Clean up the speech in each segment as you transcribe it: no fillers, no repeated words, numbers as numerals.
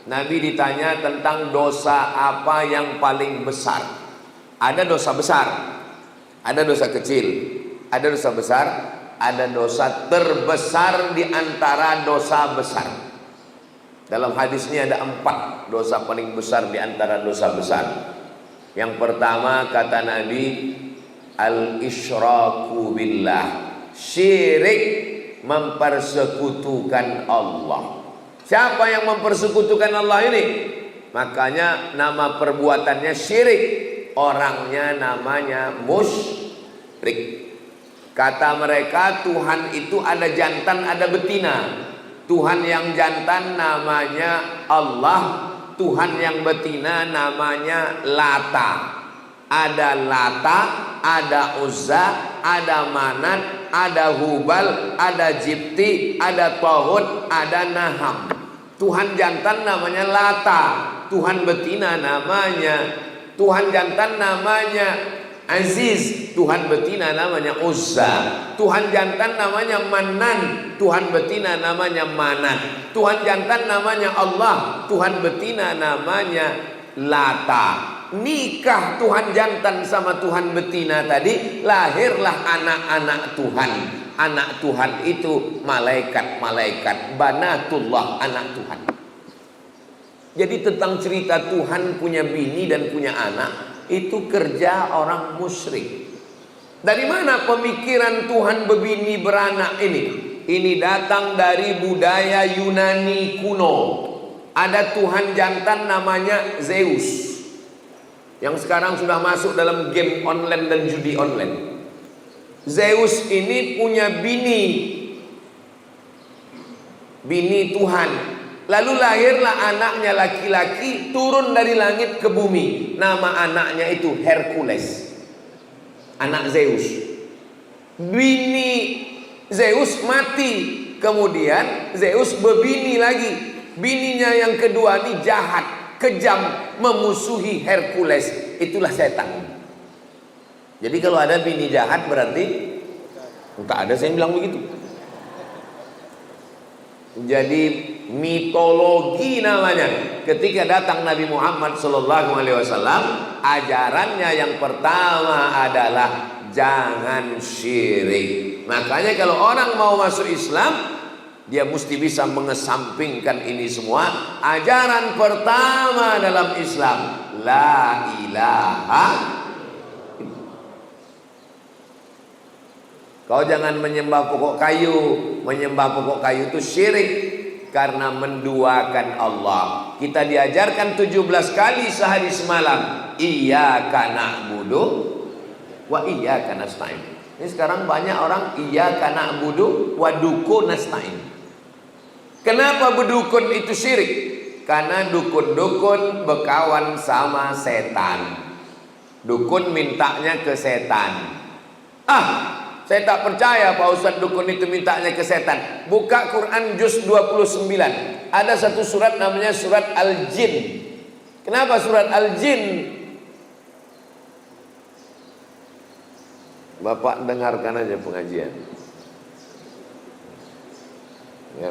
Nabi ditanya tentang dosa apa yang paling besar. Ada dosa besar, ada dosa kecil, ada dosa besar, ada dosa terbesar di antara dosa besar. Dalam hadis ini ada 4 dosa paling besar di antara dosa besar. Yang pertama kata Nabi, al-isyraku billah, syirik, mempersekutukan Allah. Siapa yang mempersekutukan Allah ini? Makanya nama perbuatannya syirik, orangnya namanya musyrik. Kata mereka Tuhan itu ada jantan ada betina. Tuhan yang jantan namanya Allah, Tuhan yang betina namanya Lata. Ada Lata, ada Uzza, ada Manat, ada Hubal, ada Jibti, ada Tauhud, ada Naham. Tuhan jantan namanya Lata, Tuhan betina namanya, Tuhan jantan namanya Aziz, Tuhan betina namanya Uzza. Tuhan jantan namanya Manan, Tuhan betina namanya Manat. Tuhan jantan namanya Allah, Tuhan betina namanya Lata. Nikah Tuhan jantan sama Tuhan betina tadi, lahirlah anak-anak Tuhan. Anak Tuhan itu malaikat-malaikat, banatullah, anak Tuhan. Jadi tentang cerita Tuhan punya bini dan punya anak, itu kerja orang musyrik. Dari mana pemikiran Tuhan berbini beranak ini? Ini datang dari budaya Yunani kuno. Ada Tuhan jantan namanya Zeus, yang sekarang sudah masuk dalam game online dan judi online. Zeus ini punya bini Tuhan. Lalu lahirlah anaknya laki-laki, turun dari langit ke bumi. Nama anaknya itu Hercules, anak Zeus. Bini Zeus mati, kemudian Zeus berbini lagi. Bininya yang kedua ini jahat, kejam, memusuhi Hercules. Itulah setan. Jadi kalau ada bini jahat berarti tak ada, saya bilang begitu. Jadi mitologi namanya. Ketika datang Nabi Muhammad SAW, ajarannya yang pertama adalah jangan syirik. Makanya kalau orang mau masuk Islam, dia mesti bisa mengesampingkan ini semua. Ajaran pertama dalam Islam, la ilaha. Kau jangan menyembah pokok kayu. Menyembah pokok kayu itu syirik, karena menduakan Allah. Kita diajarkan 17 kali sehari semalam, iyyaka na'budu wa iyyaka nasta'in. Ini sekarang banyak orang iyyaka na'budu wa dukun nasta'in. Kenapa berdukun itu syirik? Karena dukun-dukun berkawan sama setan. Dukun mintanya ke setan. Saya tak percaya Pak Ustaz dukun itu mintanya ke setan. Buka Quran juz 29. Ada satu surat namanya surat Al-Jin. Kenapa surat Al-Jin? Bapak dengarkan aja pengajian. Ya,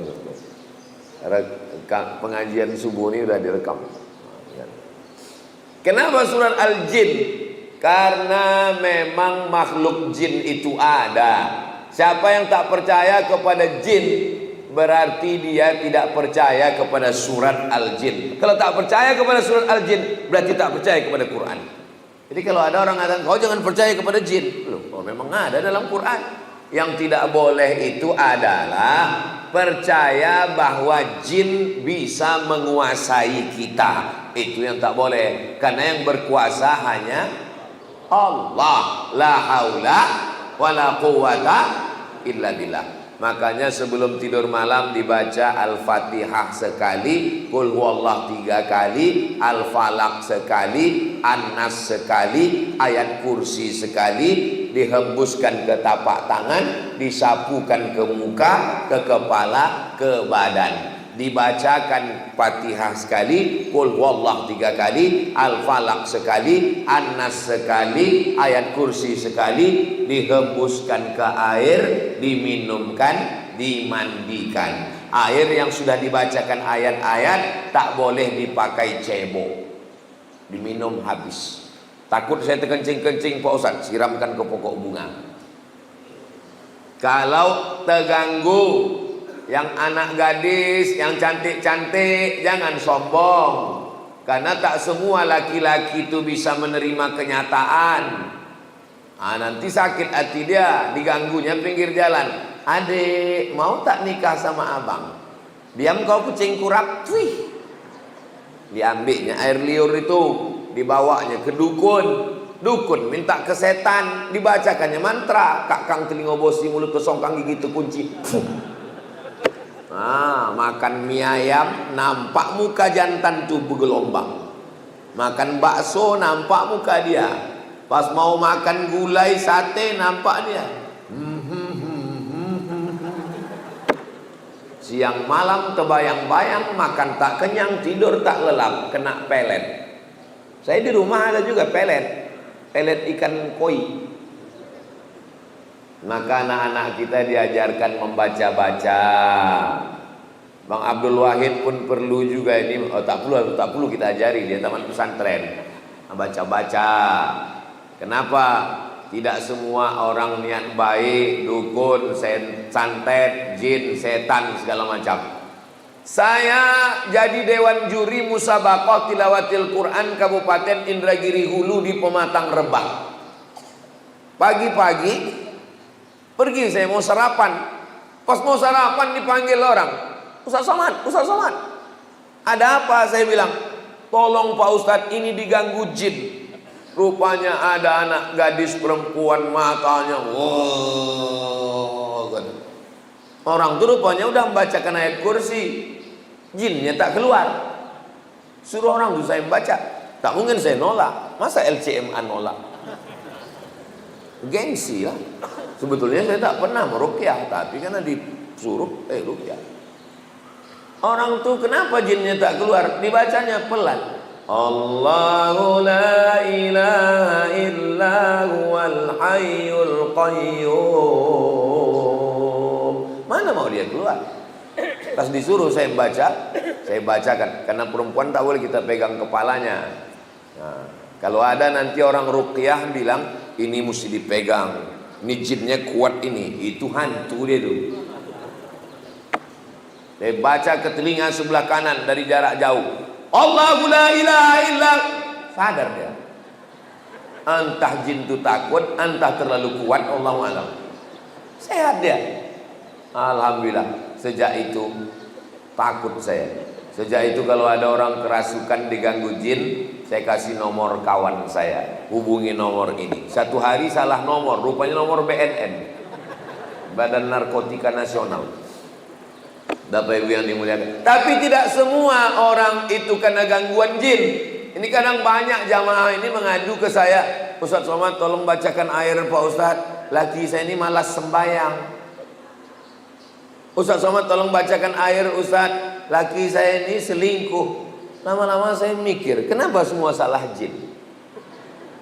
pengajian subuh ini sudah direkam. Kenapa surat Al-Jin? Karena memang makhluk jin itu ada. Siapa yang tak percaya kepada jin, berarti dia tidak percaya kepada surat Al-Jin. Kalau tak percaya kepada surat Al-Jin, berarti tak percaya kepada Quran. Jadi kalau ada orang mengatakan kau jangan percaya kepada jin, loh, memang ada dalam Quran. Yang tidak boleh itu adalah percaya bahwa jin bisa menguasai kita. Itu yang tak boleh. Karena yang berkuasa hanya Allah, la haula wa la quwata illa billah. Makanya sebelum tidur malam dibaca Al-Fatihah sekali, Qul huwallah 3 kali, Al-Falaq sekali, An-Nas sekali, ayat kursi sekali, dihembuskan ke tapak tangan, disapukan ke muka, ke kepala, ke badan. Dibacakan Fatihah sekali, Qul huwallah 3 kali, Al-Falaq sekali, An-Nas sekali, ayat kursi sekali, dihembuskan ke air, diminumkan, dimandikan. air yang sudah dibacakan ayat-ayat tak boleh dipakai cebok, diminum habis. Takut saya terkencing-kencing Pak Ustaz, siramkan ke pokok bunga. Kalau terganggu yang anak gadis, yang cantik-cantik, jangan sombong. Karena tak semua laki-laki itu bisa menerima kenyataan. Nanti sakit hati dia, diganggunya pinggir jalan. Adik, mau tak nikah sama abang? Diam kau kucing kurap. Wih. Diambilnya air liur itu, dibawanya ke dukun. Dukun minta ke setan, dibacakannya mantra. Kakang telinga bosi, mulut kesongkang, gigi terkunci. Makan mie ayam, nampak muka jantan tuh bergelombang. Makan bakso, nampak muka dia. Pas mau makan gulai sate, nampak dia. Siang malam terbayang-bayang, makan tak kenyang, tidur tak lelap, kena pelet. Saya di rumah ada juga pelet ikan koi. Maka anak-anak kita diajarkan membaca-baca. Bang Abdul Wahid pun perlu juga ini. Tak perlu kita ajari, dia taman pesantren. Baca-baca. Kenapa? Tidak semua orang niat baik, dukun, santet, jin, setan, segala macam. Saya jadi dewan juri musabaqah tilawatil Quran Kabupaten Indragiri Hulu di Pematang Rembang. Pagi-pagi pergi saya mau sarapan. Pas mau sarapan dipanggil orang. Ustaz Somad. Ada apa? Saya bilang, tolong Pak Ustadz, ini diganggu jin. Rupanya ada anak gadis perempuan, matanya orang itu rupanya udah membacakan ayat kursi, jinnya tak keluar. Suruh orang itu saya membaca. Tak mungkin saya nolak. Masa LCMA nolak? Gengsi lah. Sebetulnya saya tak pernah meruqyah, tapi karena disuruh ruqyah. Orang tuh kenapa jinnya tak keluar? Dibacanya pelan. Allahu la ilaha illa huwal hayyul qayyum. Mana mau dia keluar? Pas disuruh saya baca, saya bacakan. Karena perempuan tak boleh kita pegang kepalanya. Nah, kalau ada nanti orang ruqyah bilang, ini mesti dipegang, ini jinnya kuat ini, itu hantu dia tuh. Saya baca ke telinga sebelah kanan dari jarak jauh. Allahu la ilaha illa. Sadar dia. Entah jin itu takut, entah terlalu kuat, Allahu a'lam. Sehat dia. Alhamdulillah. Sejak itu takut saya. Sejak itu kalau ada orang kerasukan diganggu jin, saya kasih nomor kawan saya. Hubungi nomor ini. Satu hari salah nomor, rupanya nomor BNN, Badan Narkotika Nasional. Bapak Ibu yang dimuliakan. Tapi tidak semua orang itu karena gangguan jin. Ini kadang banyak jamaah ini mengadu ke saya, Ustaz Somad tolong bacakan air Pak Ustaz, laki saya ini malas sembahyang. Ustaz Somad tolong bacakan air Ustaz, laki saya ini selingkuh. Lama-lama saya mikir, kenapa semua salah jin?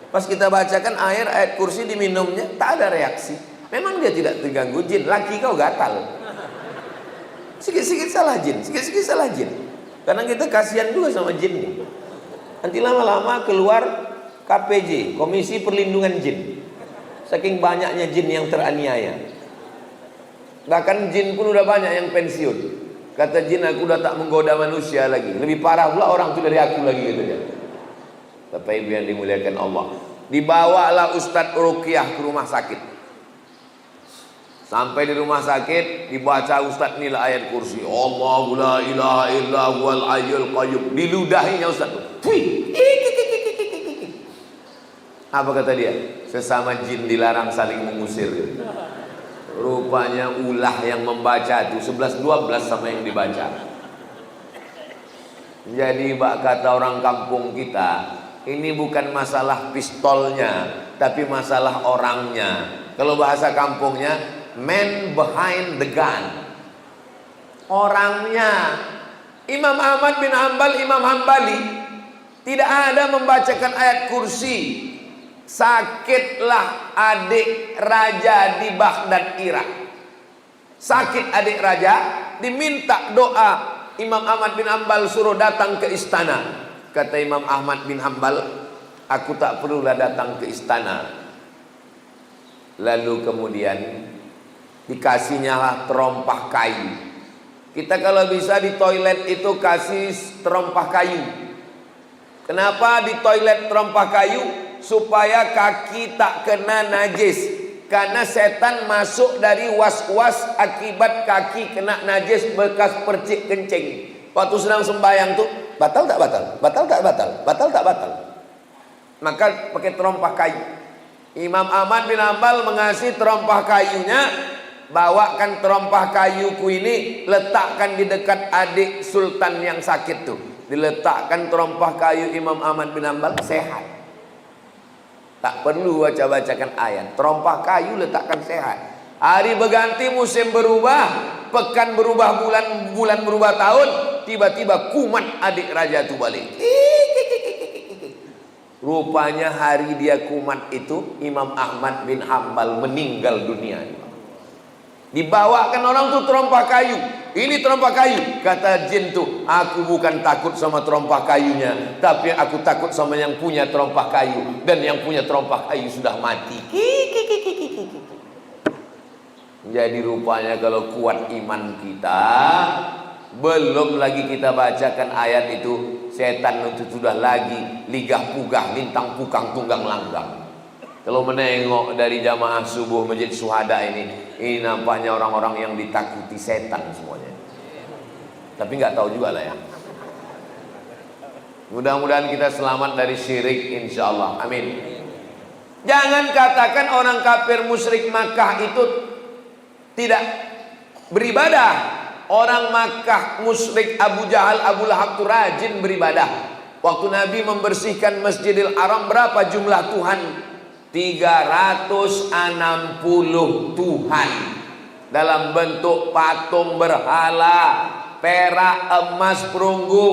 Pas kita bacakan ayat kursi diminumnya, tak ada reaksi. Memang dia tidak terganggu jin, laki kau gatal. Sikit-sikit salah jin, sikit-sikit salah jin. Karena kita kasihan juga sama jin nih. Nanti lama-lama keluar KPJ, Komisi Perlindungan Jin. Saking banyaknya jin yang teraniaya. Bahkan jin pun udah banyak yang pensiun. Kata jin, aku udah tak menggoda manusia lagi. Lebih parah pula orang itu dari aku lagi gitu ya. Bapak Ibu yang dimuliakan Allah. Dibawalah Ustadz ruqyah ke rumah sakit. Sampai di rumah sakit dibaca Ustadz nilai ayat kursi. Allahu la ilaha illa huwal hayyul qayyum. Diludahinya Ustadz. Apa kata dia? Sesama jin dilarang saling mengusir. Rupanya ulah yang membaca itu 11-12 sama yang dibaca. Jadi kata orang kampung kita, ini bukan masalah pistolnya, tapi masalah orangnya. Kalau bahasa kampungnya, man behind the gun. Orangnya. Imam Ahmad bin Hanbal, Imam Hambali tidak ada membacakan ayat kursi. Sakitlah adik raja di Baghdad, Irak. sakit adik raja, diminta doa. Imam Ahmad bin Hanbal suruh datang ke istana. Kata Imam Ahmad bin Hanbal, aku tak perlulah datang ke istana. Lalu kemudian dikasihnya terompah kayu. Kita kalau bisa di toilet itu kasih terompah kayu. Kenapa di toilet terompah kayu? Supaya kaki tak kena najis. Karena setan masuk dari was-was akibat kaki kena najis bekas percik kencing. Waktu sedang sembahyang tuh, batal tak batal? Batal tak batal? Batal tak batal? Maka pakai terompah kayu. Imam Ahmad bin Hanbal mengasih terompah kayunya. Bawakan terompah kayuku ini, letakkan di dekat adik sultan yang sakit tuh. Diletakkan terompah kayu Imam Ahmad bin Hanbal, sehat. Tak perlu baca-bacakan ayat. Terompah kayu letakkan sehat. Hari berganti, musim berubah, pekan berubah, bulan berubah tahun, tiba-tiba kumat adik raja itu balik. Rupanya hari dia kumat itu Imam Ahmad bin Hanbal meninggal dunia. Dibawakan orang tuh terompah kayu. Ini terompah kayu. Kata jin tuh, aku bukan takut sama terompah kayunya, tapi aku takut sama yang punya terompah kayu. Dan yang punya terompah kayu sudah mati. Jadi rupanya kalau kuat iman kita, belum lagi kita bacakan ayat itu, setan itu sudah lagi ligah pugah, lintang pukang, tunggang langgang. Kalau menengok dari jamaah subuh Masjid Syuhada ini nampaknya orang-orang yang ditakuti setan semuanya. Tapi nggak tahu juga lah ya. Mudah-mudahan kita selamat dari syirik, insya Allah. Amin. Jangan katakan orang kafir musyrik Makkah itu tidak beribadah. Orang Makkah musyrik Abu Jahal, Abu Lahab itu rajin beribadah. Waktu Nabi membersihkan Masjidil Haram, berapa jumlah Tuhan? 360 Tuhan dalam bentuk patung berhala, perak, emas, perunggu,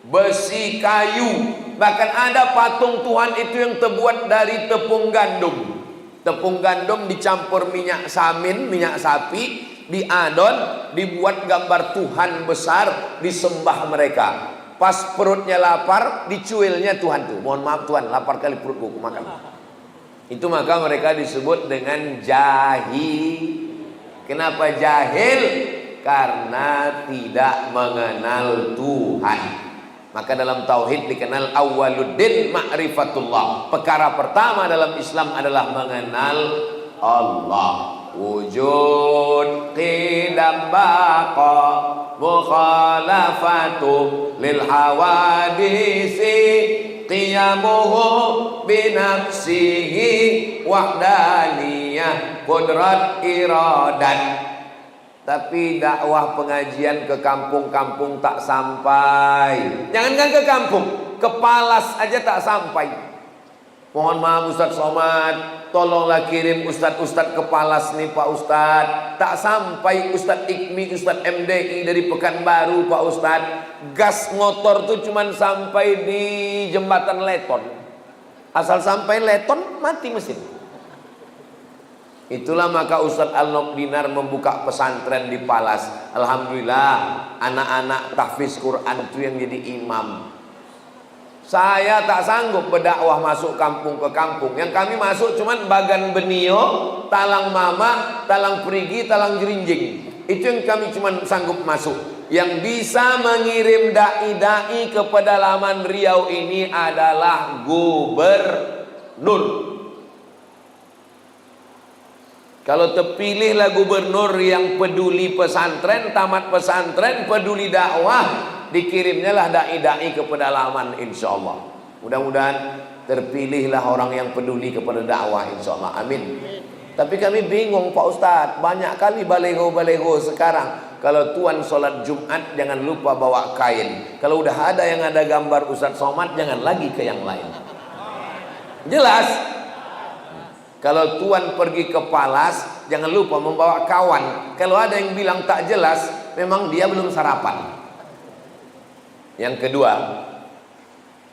besi, kayu. Bahkan ada patung Tuhan itu yang terbuat dari tepung gandum. Tepung gandum dicampur minyak samin, minyak sapi, diadon, dibuat gambar Tuhan besar, disembah mereka. Pas perutnya lapar, dicuilnya Tuhan tuh. Mohon maaf Tuhan, lapar kali perutku, makan. Itu maka mereka disebut dengan jahil. Kenapa jahil? Karena tidak mengenal Tuhan. Maka dalam tauhid dikenal awwaluddin ma'rifatullah. Perkara pertama dalam Islam adalah mengenal Allah. Wujud qidam baqa mukhalafatu lil hawadisi qiyamuhu binafsihi wahdaniyah qudrat iradan. Tapi dakwah pengajian ke kampung-kampung tak sampai. Jangankan ke kampung, ke Palas aja tak sampai. Mohon maaf Ustadz Somad, tolonglah kirim Ustadz-Ustadz ke Palas nih Pak Ustadz. Tak sampai Ustadz Ikmi, Ustadz MDI dari Pekanbaru Pak Ustadz. Gas motor tuh cuman sampai di jembatan Leton. Asal sampai Leton mati mesin. Itulah maka Ustadz Al-Nokdinar membuka pesantren di Palas. Alhamdulillah anak-anak tahfiz Quran itu yang jadi imam. Saya tak sanggup berdakwah masuk kampung ke kampung. Yang kami masuk cuman Bagan Benio, Talang Mama, Talang Perigi, Talang Jerinjing. Itu yang kami cuman sanggup masuk. Yang bisa mengirim dai-dai ke pedalaman Riau ini adalah gubernur. Kalau terpilihlah gubernur yang peduli pesantren, tamat pesantren, peduli dakwah, dikirimnya lah dai-dai ke pedalaman, insya Allah. Mudah-mudahan terpilihlah orang yang peduli kepada dakwah, insya Allah. Amin. Tapi kami bingung Pak Ustadz, banyak kali balego-balego sekarang. Kalau tuan sholat Jumat jangan lupa bawa kain. Kalau udah ada yang ada gambar Ustadz Somad, jangan lagi ke yang lain. Jelas? Kalau tuan pergi ke Palas, jangan lupa membawa kawan. Kalau ada yang bilang tak jelas, memang dia belum sarapan. Yang kedua,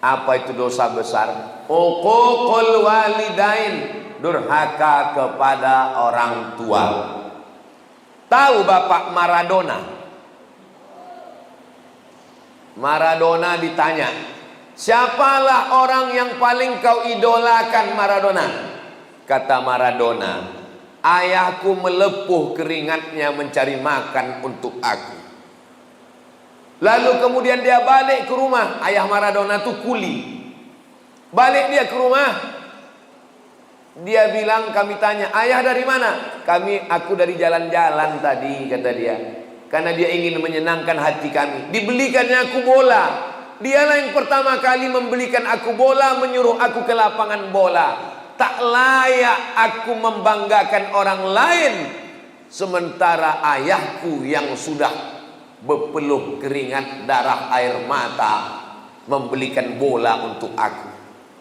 apa itu dosa besar? Uququl walidain, durhaka kepada orang tua. Tahu Bapak Maradona? Maradona ditanya, siapalah orang yang paling kau idolakan Maradona? Kata Maradona, ayahku melepuh keringatnya mencari makan untuk aku. Lalu kemudian dia balik ke rumah. Ayah Maradona itu kuli. Balik dia ke rumah, dia bilang, kami tanya, ayah dari mana? Aku dari jalan-jalan tadi, kata dia. Karena dia ingin menyenangkan hati kami. Dibelikannya aku bola. Dialah yang pertama kali membelikan aku bola, menyuruh aku ke lapangan bola. Tak layak aku membanggakan orang lain, sementara ayahku yang sudah berpeluh keringat darah air mata membelikan bola untuk aku.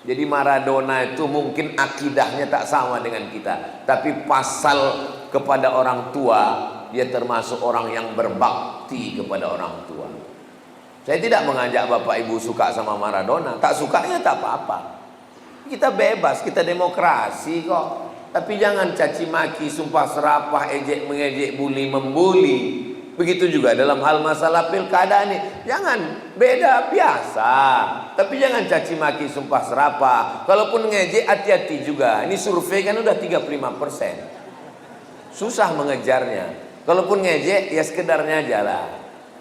Jadi Maradona itu mungkin akidahnya tak sama dengan kita, tapi pasal kepada orang tua, dia termasuk orang yang berbakti kepada orang tua. Saya tidak mengajak Bapak Ibu suka sama Maradona. Tak sukanya tak apa-apa. Kita bebas, kita demokrasi kok. Tapi jangan caci maki, sumpah serapah, ejek mengejek, bully membuli. Begitu juga dalam hal masalah pilkada ini. Jangan, beda biasa. Tapi jangan caci maki, sumpah serapah. Kalaupun ngejek, hati-hati juga. Ini survei kan udah 35%. Susah mengejarnya. Kalaupun ngejek, ya sekedarnya aja lah.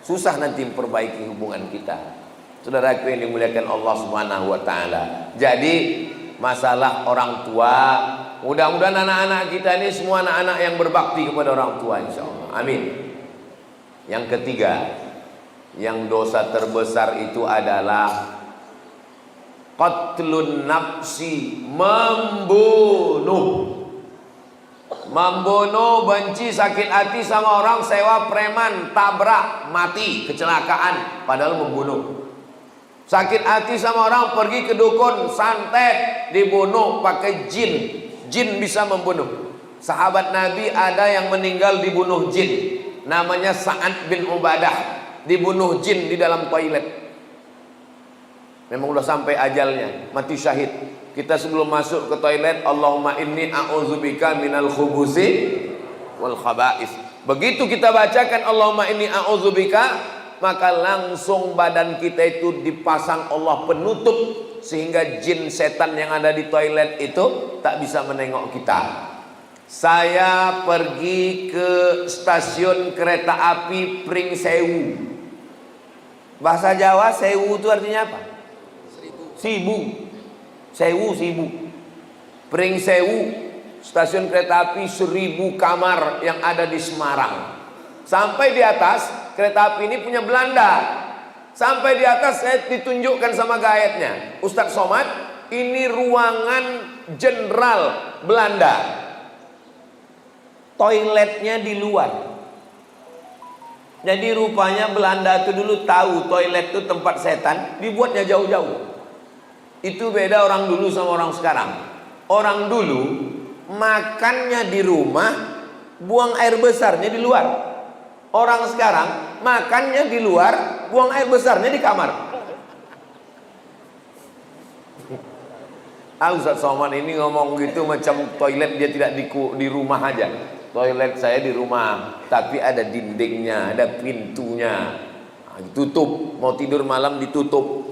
Susah nanti memperbaiki hubungan kita. Saudaraku yang dimuliakan Allah Subhanahu wa taala. Jadi masalah orang tua, mudah-mudahan anak-anak kita ini semua anak-anak yang berbakti kepada orang tua, insyaallah. Amin. Yang ketiga, yang dosa terbesar itu adalah qatlun nafsi, membunuh. Membunuh, benci, sakit hati sama orang, sewa preman, tabrak, mati, kecelakaan, padahal membunuh. Sakit hati sama orang, pergi ke dukun, santet, dibunuh pakai jin. Jin bisa membunuh. Sahabat Nabi ada yang meninggal dibunuh jin. Namanya Sa'ad bin Ubadah, dibunuh jin di dalam toilet. Memang udah sampai ajalnya, mati syahid. Kita sebelum masuk ke toilet, Allahumma inni a'udzubika minal khubusi wal khaba'is. Begitu kita bacakan Allahumma inni a'udzubika, maka langsung badan kita itu dipasang Allah penutup, sehingga jin setan yang ada di toilet itu tak bisa menengok kita. Saya pergi ke stasiun kereta api Pring Sewu. Bahasa Jawa Sewu itu artinya apa? Sibu. Sewu, sibu. Pring Sewu, stasiun kereta api 1000 kamar yang ada di Semarang. Sampai di atas, kereta api ini punya Belanda. Sampai di atas saya ditunjukkan sama guide-nya, Ustadz Somad, ini ruangan jenderal Belanda. Toiletnya di luar. Jadi rupanya Belanda itu dulu tahu toilet itu tempat setan, dibuatnya jauh-jauh. Itu beda orang dulu sama orang sekarang. Orang dulu makannya di rumah, buang air besarnya di luar. Orang sekarang makannya di luar, buang air besarnya di kamar. Ustaz Somad ini ngomong gitu macam toilet dia tidak di rumah aja. Toilet saya di rumah, tapi ada dindingnya, ada pintunya, ditutup. Mau tidur malam ditutup,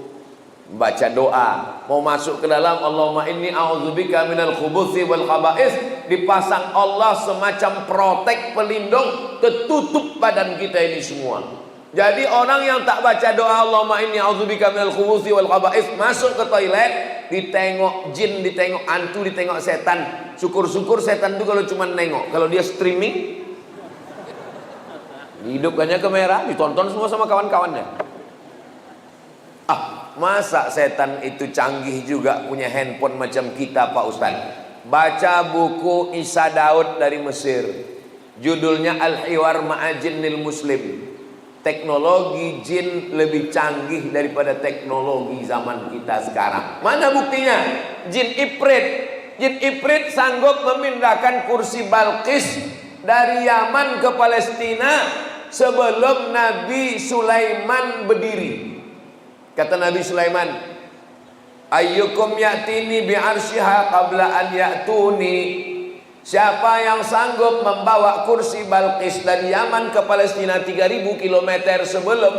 baca doa. Mau masuk ke dalam, Allahumma inni a'udzubika minal khubuthi wal khaba'is, dipasang Allah semacam protek pelindung, tertutup badan kita ini semua. Jadi orang yang tak baca doa Allahumma inni a'udzubika minal khubuthi wal khaba'is, masuk ke toilet, ditengok jin, ditengok hantu, ditengok setan. Syukur-syukur setan itu kalau cuma nengok. Kalau dia streaming, hidupkannya kamera, ditonton semua sama kawan-kawannya. Masa setan itu canggih juga punya handphone macam kita, Pak Ustaz? Baca buku Isa Daud dari Mesir, judulnya Al-Hiwar Ma'ajinnil Muslim. Teknologi jin lebih canggih daripada teknologi zaman kita sekarang. Mana buktinya? Jin Ifrit. Jin Ifrit sanggup memindahkan kursi Balqis dari Yaman ke Palestina sebelum Nabi Sulaiman berdiri. Kata Nabi Sulaiman, ayyukum ya'tini bi'arsyiha qabla an ya'tuni. Siapa yang sanggup membawa kursi Balqis dari Yaman ke Palestina 3000 km sebelum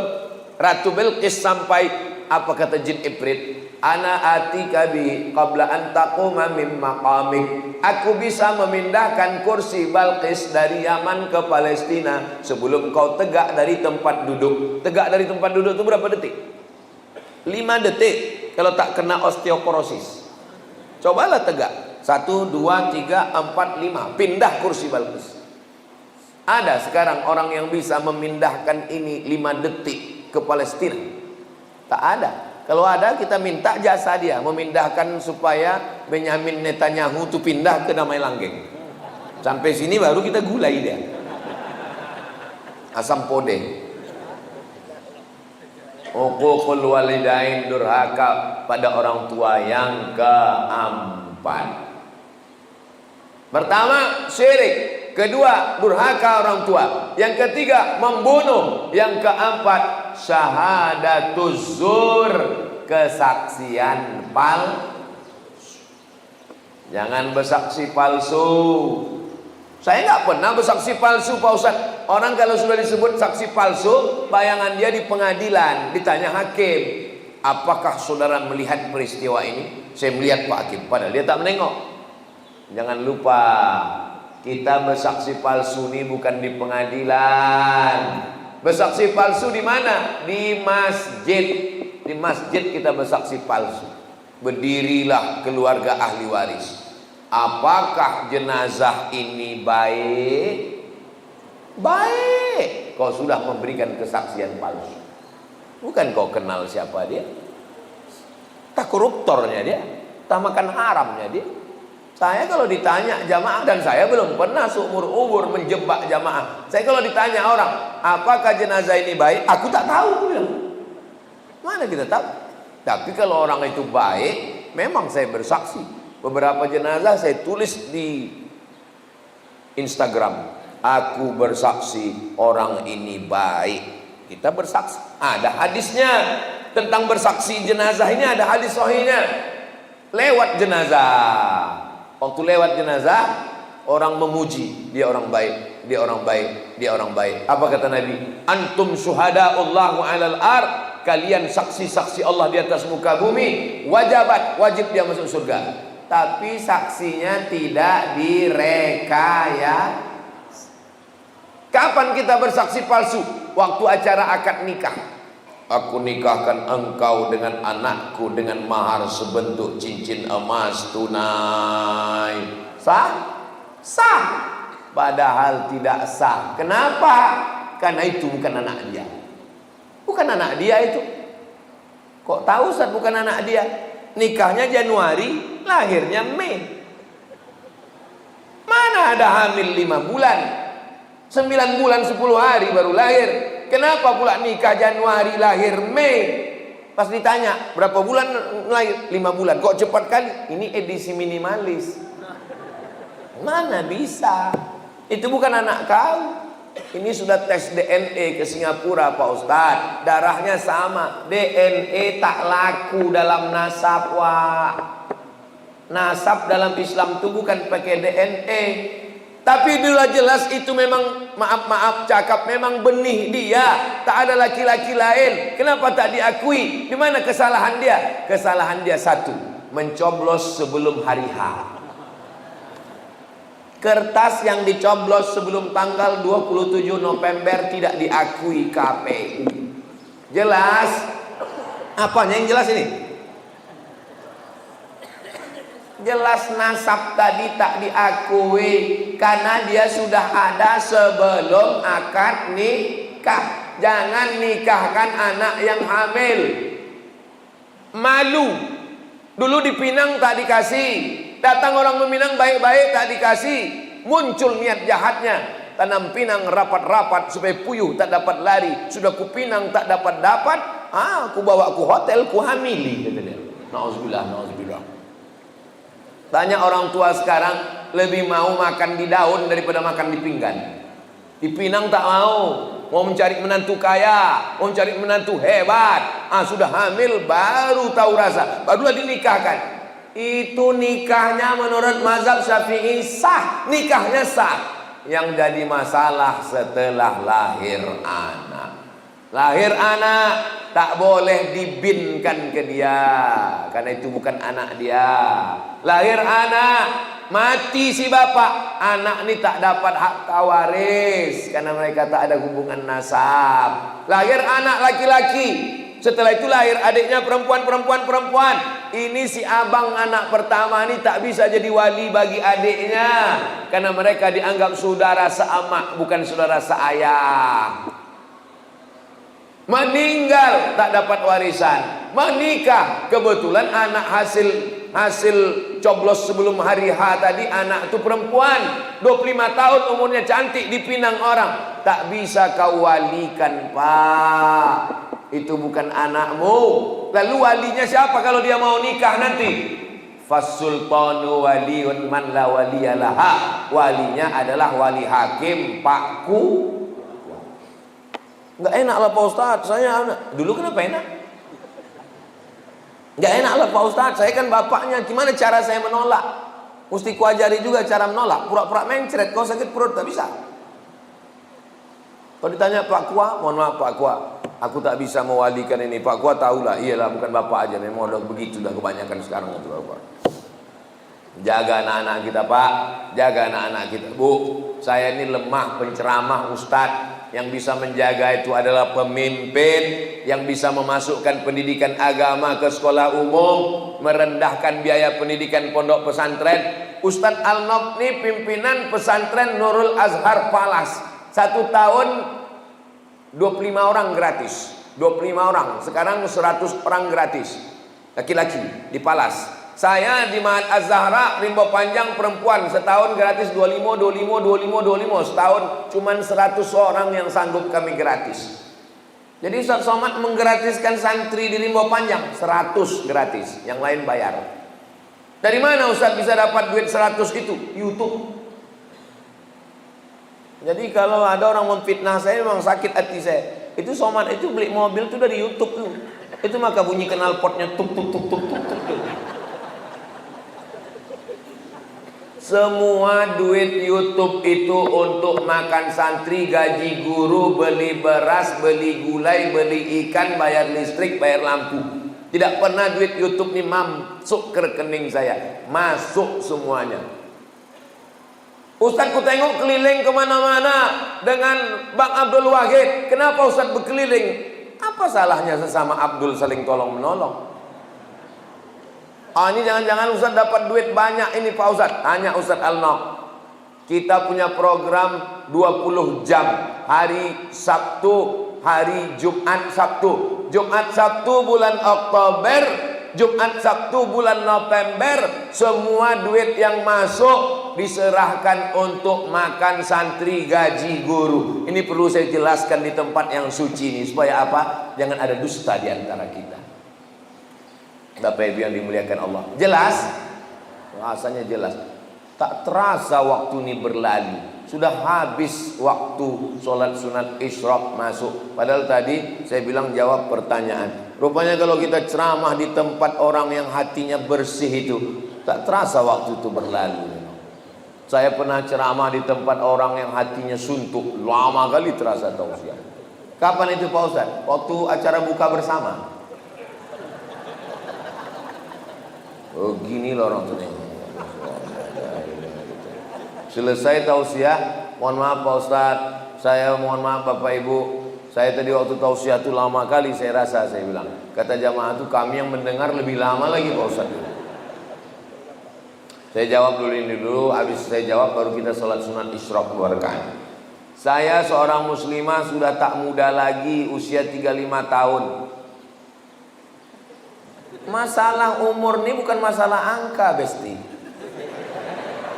Ratu Bilqis sampai, apa kata jin Ifrit? Ana atika bi qabla an taquma min maqamik. Aku bisa memindahkan kursi Balqis dari Yaman ke Palestina sebelum kau tegak dari tempat duduk. Tegak dari tempat duduk itu berapa detik? 5 detik kalau tak kena osteoporosis. Cobalah tegak. 1, 2, 3, 4, 5. Pindah kursi Balqis. Ada sekarang orang yang bisa memindahkan ini 5 detik ke Palestina? Tak ada. Kalau ada, kita minta jasa dia memindahkan supaya Benyamin Netanyahu itu pindah ke Damai Langgeng. Sampai sini baru kita gulai dia. Asam pode. Uququl walidain, durhaka pada orang tua yang keempat. Pertama, syirik. Kedua, durhaka orang tua. Yang ketiga, membunuh. Yang keempat, syahadatuz zur, kesaksian palsu. Jangan bersaksi palsu. Saya nggak pernah bersaksi palsu, Pak Ustaz. Orang kalau sudah disebut saksi palsu, bayangan dia di pengadilan, ditanya hakim, apakah saudara melihat peristiwa ini? Saya melihat, Pak Hakim. Padahal dia tak menengok. Jangan lupa, kita bersaksi palsu ini bukan di pengadilan. Bersaksi palsu di mana? Di masjid. Di masjid kita bersaksi palsu. Berdirilah keluarga ahli waris. Apakah jenazah ini baik? Baik. Kau sudah memberikan kesaksian palsu. Bukan kau kenal siapa dia. Tak koruptornya dia. Tak makan haramnya dia. Saya kalau ditanya jamaah, dan saya belum pernah seumur-umur menjebak jamaah. Saya kalau ditanya orang, apakah jenazah ini baik? Aku tak tahu. Mana kita tahu? Tapi kalau orang itu baik, memang saya bersaksi. Beberapa jenazah saya tulis di Instagram. Aku bersaksi orang ini baik. Kita bersaksi. Ada hadisnya tentang bersaksi jenazah ini, ada hadis sahihnya. Lewat jenazah. Waktu lewat jenazah, orang memuji, dia orang baik, dia orang baik, dia orang baik. Apa kata Nabi? Antum syuhada'ullahu 'alal ard, kalian saksi-saksi Allah di atas muka bumi, wajib dia masuk surga. Tapi saksinya tidak direkayasa. Kapan kita bersaksi palsu? Waktu acara akad nikah. Aku nikahkan engkau dengan anakku dengan mahar sebentuk cincin emas tunai. Sah? Sah. Padahal tidak sah. Kenapa? Karena itu bukan anak dia. Bukan anak dia itu. Kok tahu Ustaz bukan anak dia? Nikahnya Januari, lahirnya Mei. Mana ada hamil 5 bulan? 9 bulan 10 hari baru lahir. Kenapa pula nikah Januari, lahir Mei? Pas ditanya berapa bulan lahir? 5 bulan. Kok cepat kali? Ini edisi minimalis. Mana bisa? Itu bukan anak kau. Ini sudah tes DNA ke Singapura, Pak Ustadz. Darahnya sama. DNA tak laku dalam nasab, Wak. Nasab dalam Islam itu bukan pakai DNA. Tapi bila jelas itu memang, maaf cakap, memang benih dia. Tak ada laki-laki lain. Kenapa tak diakui? Di mana kesalahan dia? Kesalahan dia satu, mencoblos sebelum hari H. Kertas yang dicoblos sebelum tanggal 27 November tidak diakui KPU. Jelas? Apanya yang jelas ini? Jelas nasab tadi tak diakui karena dia sudah ada sebelum akad nikah. Jangan nikahkan anak yang hamil. Malu. Dulu di Pinang tak dikasih. Datang orang meminang baik-baik tak dikasih. Muncul niat jahatnya. Tanam pinang rapat-rapat supaya puyuh tak dapat lari. Sudah ku pinang tak dapat-dapat. Aku bawa ku hotel ku hamili. Nauzubillah, nauzubillah. Tanya orang tua sekarang lebih mau makan di daun daripada makan di pinggan. Di Pinang tak mau mencari menantu kaya, mau mencari menantu hebat. Sudah hamil baru tahu rasa, barulah dinikahkan. Itu nikahnya menurut mazhab Syafi'i sah, nikahnya sah. Yang jadi masalah setelah lahir anak. Lahir anak tak boleh dibinkan ke dia, karena itu bukan anak dia. Lahir anak, mati si bapak, anak ini tak dapat hak waris karena mereka tak ada hubungan nasab. Lahir anak laki-laki, setelah itu lahir adiknya perempuan. Ini si abang anak pertama ini tak bisa jadi wali bagi adiknya, karena mereka dianggap saudara seamak, bukan saudara seayah. Meninggal tak dapat warisan. Menikah, kebetulan anak hasil coblos sebelum hari H tadi, anak itu perempuan 25 tahun umurnya, cantik, dipinang orang. Tak bisa kau walikan, Pak. Itu bukan anakmu. Lalu walinya siapa kalau dia mau nikah nanti? Fasultanu waliyun man la waliyalaha. Walinya adalah wali hakim, pakku. Nggak enak lah Pak Ustadz, saya dulu kenapa enak? Nggak enak lah Pak Ustadz, saya kan bapaknya. Gimana cara saya menolak? Mesti kuajari juga cara menolak. Pura-pura mencret, kau sakit perut, tak bisa. Kalau ditanya Pak Kua, mohon maaf Pak Kua, aku tak bisa mewalikan ini. Pak Kua tahulah, iyalah bukan bapak aja, memang udah begitu, udah kebanyakan sekarang itu Bapak. Jaga anak-anak kita Pak, jaga anak-anak kita Bu. Saya ini lemah penceramah Ustadz. Yang bisa menjaga itu adalah pemimpin yang bisa memasukkan pendidikan agama ke sekolah umum, merendahkan biaya pendidikan pondok pesantren. Ustadz Al-Nob ini pimpinan pesantren Nurul Azhar Palas. 1 tahun 25 orang gratis. 25 orang, sekarang 100 orang gratis. Laki-laki di Palas. Saya di Ma'had Az-Zahra Rimba Panjang perempuan, setahun gratis 25. Setahun cuman 100 orang yang sanggup kami gratis. Jadi Ustaz Somad menggratiskan santri di Rimba Panjang 100 gratis, yang lain bayar. Dari mana Ustaz bisa dapat duit 100 itu? YouTube. Jadi kalau ada orang memfitnah saya, memang sakit hati saya. Itu Somad itu beli mobil itu dari YouTube tuh. Itu maka bunyi knalpotnya tuk. Semua duit YouTube itu untuk makan santri, gaji guru, beli beras, beli gulai, beli ikan, bayar listrik, bayar lampu. Tidak pernah duit YouTube ini masuk ke rekening saya. Masuk semuanya. Ustaz ku tengok keliling kemana-mana dengan Bang Abdul Wahid. Kenapa Ustaz berkeliling? Apa salahnya sesama Abdul saling tolong menolong? Ini jangan-jangan Ustaz dapat duit banyak ini Pak Ustaz. Tanya Ustaz Al-Nob. Kita punya program 20 jam. Hari Sabtu, hari Jumat Sabtu. Jumat Sabtu bulan Oktober, Jumat Sabtu bulan November. Semua duit yang masuk diserahkan untuk makan santri, gaji guru. Ini perlu saya jelaskan di tempat yang suci ini. Supaya apa? Jangan ada dusta di antara kita. Bapak Ibu yang dimuliakan Allah. Jelas? Rasanya jelas. Tak terasa waktu ini berlalu. Sudah habis waktu sholat sunat isyraq masuk. Padahal tadi saya bilang jawab pertanyaan. Rupanya kalau kita ceramah di tempat orang yang hatinya bersih itu, tak terasa waktu itu berlalu. Saya pernah ceramah di tempat orang yang hatinya suntuk. Lama kali terasa tausiah. Kapan itu Pak Ustaz? Waktu acara buka bersama. Oh gini loh orang tuh. Selesai tausiah, mohon maaf Pak Ustaz, saya mohon maaf Bapak Ibu, saya tadi waktu tausiah itu lama kali saya rasa, saya bilang. Kata jamaah itu kami yang mendengar lebih lama lagi Pak Ustaz. Saya jawab dulu ini dulu, habis saya jawab baru kita sholat sunat isyraq 2 rakaat. Saya seorang muslimah sudah tak muda lagi, usia 35 tahun. Masalah umur ini bukan masalah angka, Besti.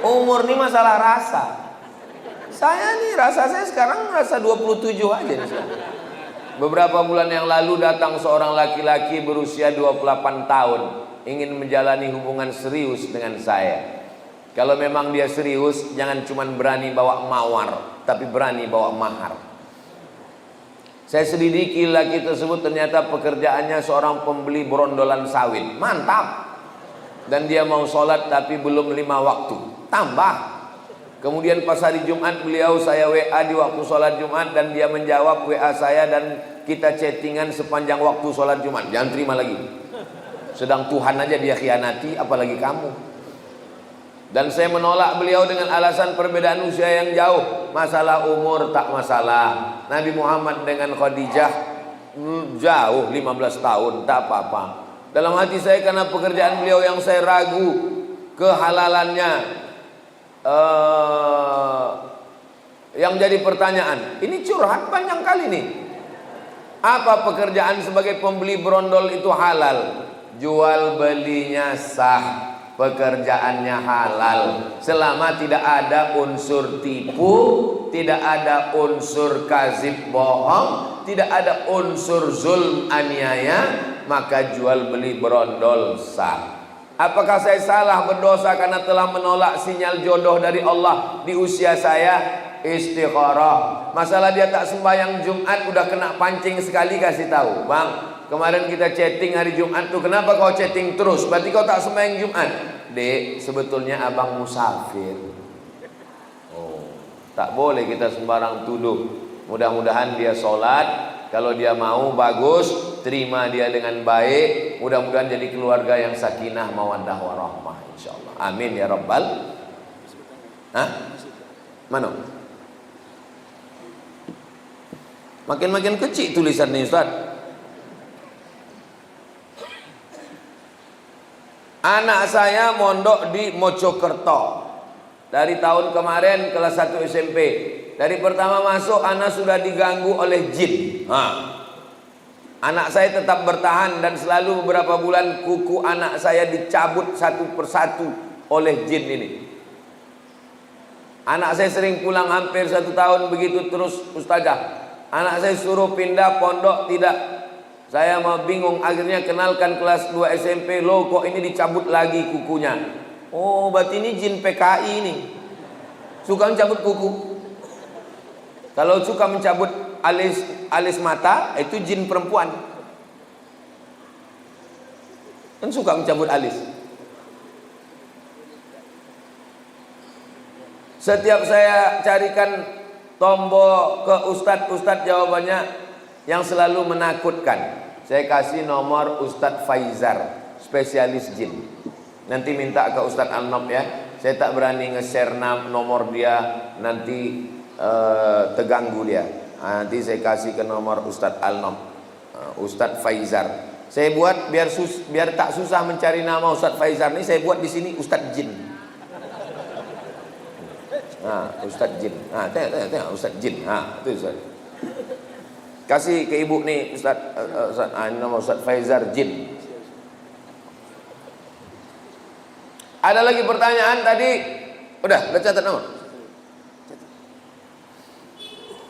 Umur ini masalah rasa. Saya nih rasa saya sekarang rasa 27 aja nih sekarang. Beberapa bulan yang lalu datang seorang laki-laki berusia 28 tahun, ingin menjalani hubungan serius dengan saya. Kalau memang dia serius, jangan cuma berani bawa mawar, tapi berani bawa mahar. Saya selidiki laki tersebut, ternyata pekerjaannya seorang pembeli berondolan sawit. Mantap. dan dia mau sholat tapi belum 5 waktu, tambah. Kemudian pas hari Jumat beliau saya WA di waktu sholat Jumat dan dia menjawab WA saya dan kita chattingan sepanjang waktu sholat Jumat. Jangan terima lagi. Sedang Tuhan aja dia khianati, apalagi kamu. Dan saya menolak beliau dengan alasan perbedaan usia yang jauh. Masalah umur tak masalah. Nabi Muhammad dengan Khadijah jauh 15 tahun, tak apa-apa. Dalam hati saya karena pekerjaan beliau yang saya ragu kehalalannya, yang jadi pertanyaan, ini curhat panjang kali nih. Apa pekerjaan sebagai pembeli brondol itu halal? Jual belinya sah, pekerjaannya halal selama tidak ada unsur tipu, tidak ada unsur kazib bohong, tidak ada unsur zulm aniaya, maka jual beli brondol sah. Apakah saya salah berdosa karena telah menolak sinyal jodoh dari Allah di usia saya? Istikharah. Masalah dia tak sembahyang Jumat udah kena pancing sekali, kasih tahu, bang, kemarin kita chatting hari Jumat tuh, kenapa kau chatting terus? Berarti kau tak sembahyang Jumat. Dek, sebetulnya abang musafir. Oh, tak boleh kita sembarang tuduh. Mudah-mudahan dia sholat. Kalau dia mau bagus, terima dia dengan baik. Mudah-mudahan jadi keluarga yang sakinah, mawaddah, warahmah, insyaallah. Amin ya rabbal. Hah? Mana? Makin-makin kecil tulisan nih Ustaz. Anak saya mondok di Mojokerto. Dari tahun kemarin kelas 1 SMP. Dari pertama masuk anak sudah diganggu oleh jin. Anak saya tetap bertahan dan selalu beberapa bulan kuku anak saya dicabut satu persatu oleh jin ini. Anak saya sering pulang hampir 1 tahun begitu terus ustazah. Anak saya suruh pindah pondok, tidak. Saya mau bingung, akhirnya kenalkan kelas 2 SMP, loh kok ini dicabut lagi kukunya. Oh berarti ini jin PKI ini, suka mencabut kuku. Kalau suka mencabut alis mata, itu jin perempuan. Kan suka mencabut alis. Setiap saya carikan tombol ke ustadz jawabannya yang selalu menakutkan. Saya kasih nomor Ustadz Faizar, spesialis jin. Nanti minta ke Ustadz Al-Nob ya. Saya tak berani nge-share nomor dia, nanti terganggu dia. Nanti saya kasih ke nomor Ustadz Al-Nob, Ustadz Faizar. Saya buat biar tak susah mencari nama Ustadz Faizar ini. Saya buat di sini Ustadz Jin. Ustadz Jin. Tengok Ustadz Jin. Itu Ustadz. Kasih ke ibu nih Ustadz, nama Ustadz Faizar Jin. Ada lagi pertanyaan tadi? Udah catat nomor.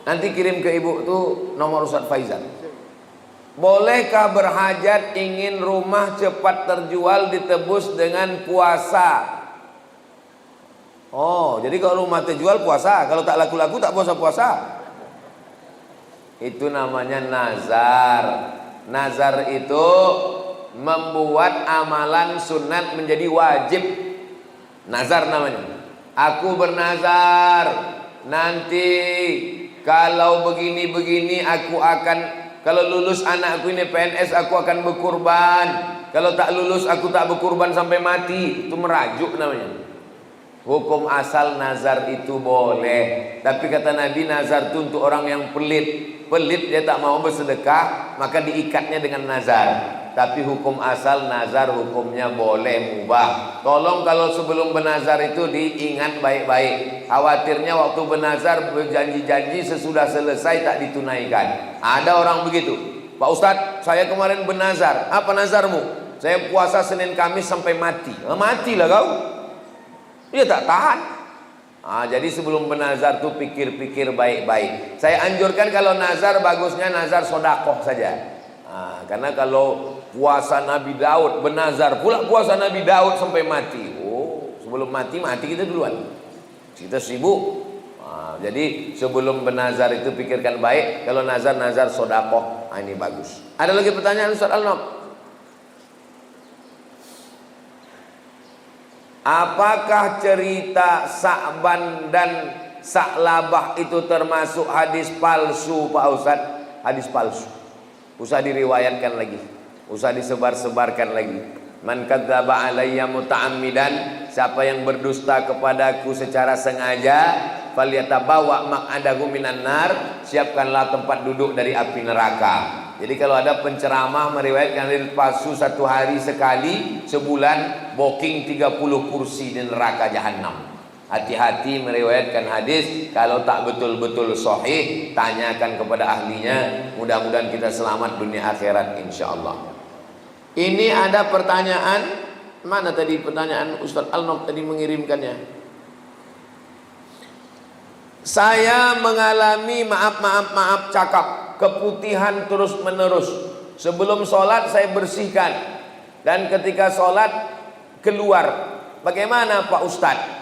Nanti kirim ke ibu tuh nomor Ustadz Faizar. Bolehkah berhajat ingin rumah cepat terjual ditebus dengan puasa? Oh, jadi kalau rumah terjual puasa, kalau tak laku-laku tak puasa-puasa. Itu namanya nazar. Nazar itu membuat amalan sunat menjadi wajib. Nazar namanya. Aku bernazar, nanti kalau begini-begini aku akan, kalau lulus anakku ini PNS aku akan berkurban. Kalau tak lulus aku tak berkurban sampai mati. Itu merajuk namanya. Hukum asal nazar itu boleh. Tapi kata Nabi, nazar itu untuk orang yang pelit. Pelit dia tak mau bersedekah, maka diikatnya dengan nazar. Tapi hukum asal nazar hukumnya boleh, mubah. Tolong kalau sebelum bernazar itu diingat baik-baik. Khawatirnya waktu bernazar berjanji-janji sesudah selesai tak ditunaikan. Ada orang begitu. Pak Ustadz, saya kemarin bernazar. Apa nazarmu? Saya puasa Senin Kamis sampai mati. Matilah kau. Dia tak tahan. Jadi sebelum bernazar tuh pikir-pikir baik-baik. Saya anjurkan kalau nazar bagusnya nazar sodakoh saja. Karena kalau puasa Nabi Daud, bernazar pula puasa Nabi Daud sampai mati. Oh, sebelum mati kita duluan. Kita sibuk. Jadi sebelum bernazar itu pikirkan baik. Kalau nazar sodakoh, ini bagus. Ada lagi pertanyaan Ustaz Al-Nob? Apakah cerita Sa'ban dan Sa'labah itu termasuk hadis palsu, Pak Ustadz? Hadis palsu. Usah diriwayatkan lagi, usah disebar-sebarkan lagi. Man kadzdzaba alayya muta'ammidan, siapa yang berdusta kepadaku secara sengaja, falyatabawa maq'adahu minan nar, siapkanlah tempat duduk dari api neraka. Jadi kalau ada penceramah meriwayatkan hadis palsu satu hari sekali, sebulan booking 30 kursi di neraka jahanam. Hati-hati meriwayatkan hadis. Kalau tak betul-betul sahih, tanyakan kepada ahlinya. Mudah-mudahan kita selamat dunia akhirat insyaallah. Ini ada pertanyaan. Mana tadi pertanyaan Ustaz Alnof tadi mengirimkannya? Saya mengalami maaf cakap, keputihan terus menerus. Sebelum sholat saya bersihkan, dan ketika sholat keluar. Bagaimana Pak Ustadz?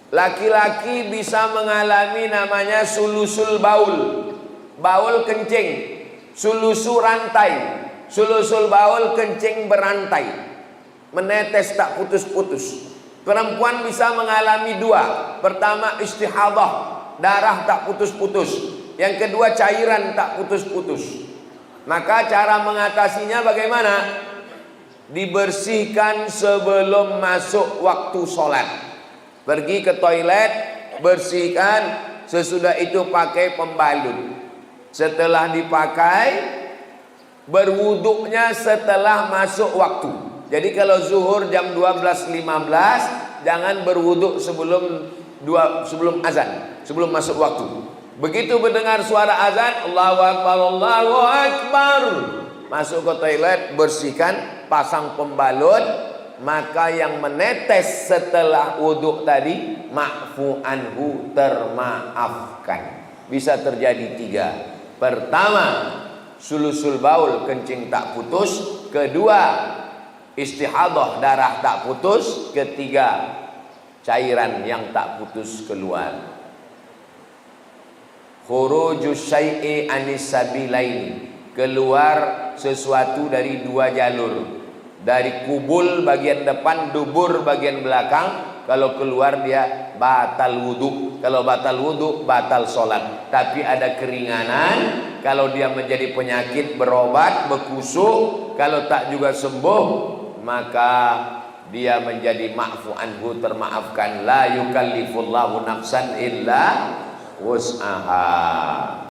Laki-laki bisa mengalami namanya sulusul baul, baul kencing, sulusul rantai. Sulusul baul kencing berantai, menetes tak putus-putus. Perempuan bisa mengalami dua. Pertama istihadah, darah tak putus-putus. Yang kedua cairan tak putus-putus. Maka cara mengatasinya bagaimana? Dibersihkan sebelum masuk waktu sholat. Pergi ke toilet, bersihkan. Sesudah itu pakai pembalut. Setelah dipakai, berwuduknya setelah masuk waktu. Jadi kalau zuhur jam 12.15, jangan berwuduk sebelum azan, sebelum masuk waktu. Begitu mendengar suara azan, Allahu Akbar, Allahu Akbar, masuk ke toilet, bersihkan, pasang pembalut. Maka yang menetes setelah wuduk tadi, ma'fu anhu, termaafkan. Bisa terjadi tiga. Pertama, sulusul baul kencing tak putus. Kedua, istihadah darah tak putus. Ketiga, cairan yang tak putus keluar. Khurujus syai'i anis sabilaini, keluar sesuatu dari dua jalur. Dari kubul bagian depan, dubur bagian belakang. Kalau keluar dia batal wudhu. Kalau batal wudhu, batal sholat. Tapi ada keringanan. Kalau dia menjadi penyakit, berobat, berkusuk. Kalau tak juga sembuh, maka dia menjadi ma'fu anhu, termaafkan. La yukallifullahu nafsan illa wus'aha.